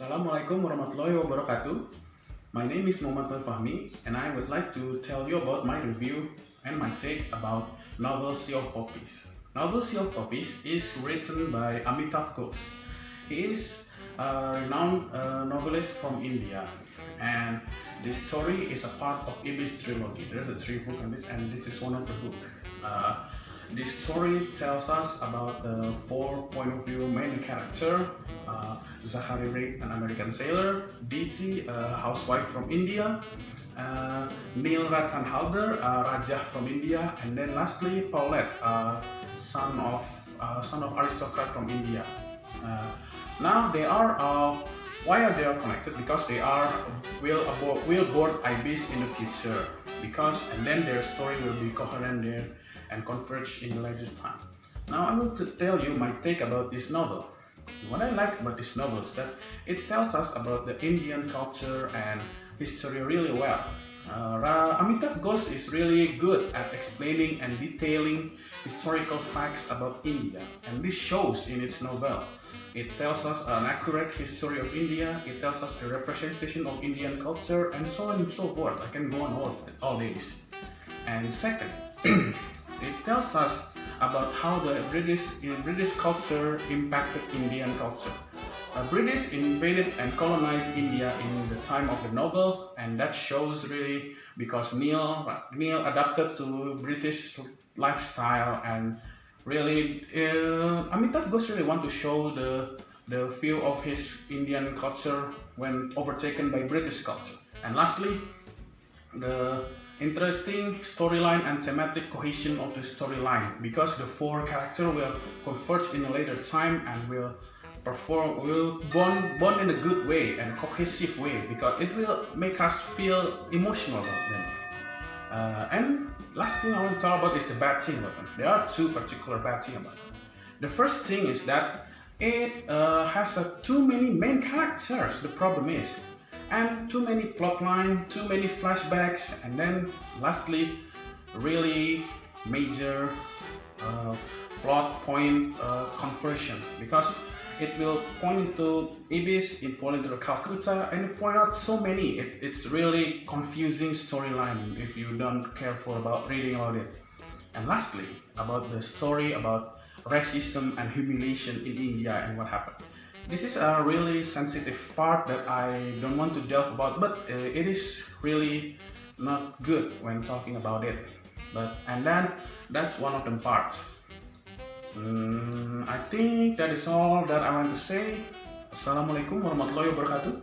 Assalamualaikum warahmatullahi wabarakatuh. My name is Fahmi, and I would like to tell you about my review and my take about novel Sea of Poppies. Novel Sea of Poppies is written by Amitav Ghosh. He is a renowned novelist from India, and this story is a part of Ibis trilogy. There's a 3 book on this, and this is one of the books. This story tells us about the 4 point of view main character, Zachary Rick, an American sailor, DT, a housewife from India, Neil Rathanhalder, a Raja from India, and then lastly Paulette, son of aristocrat from India. Now they are why are they connected? Because they are will board Ibis in the future. And then their story will be coherent there and converge in a later time. Now I want to tell you my take about this novel. What I like about this novel is that it tells us about the Indian culture and history really well. Amitav Ghosh is really good at explaining and detailing historical facts about India, and this shows in its novel. It tells us an accurate history of India, it tells us a representation of Indian culture, and so on and so forth. I can go on all days. And second, it tells us about how the British culture impacted Indian culture. British invaded and colonized India in the time of the novel, and that shows really because Neil adapted to British lifestyle, and really Amitav Ghosh really want to show the view of his Indian culture when overtaken by British culture. And lastly, the interesting storyline and thematic cohesion of the storyline, because the 4 characters will converge in a later time and will bond in a good way and cohesive way, because it will make us feel emotional about them. And last thing I want to talk about is the bad thing about them. There are 2 particular bad things about them. The first thing is that it has too many main characters. The problem is, and too many plotline, too many flashbacks, and then lastly, really major plot point conversion, because it will point into Ibis, it point into Calcutta, and it point out so many. It's really confusing storyline if you don't careful about reading about it. And lastly, about the story about racism and humiliation in India and what happened. This is a really sensitive part that I don't want to delve about, but it is really not good when talking about it. And then that's one of the parts. I think that is all that I want to say. Assalamualaikum warahmatullahi wabarakatuh.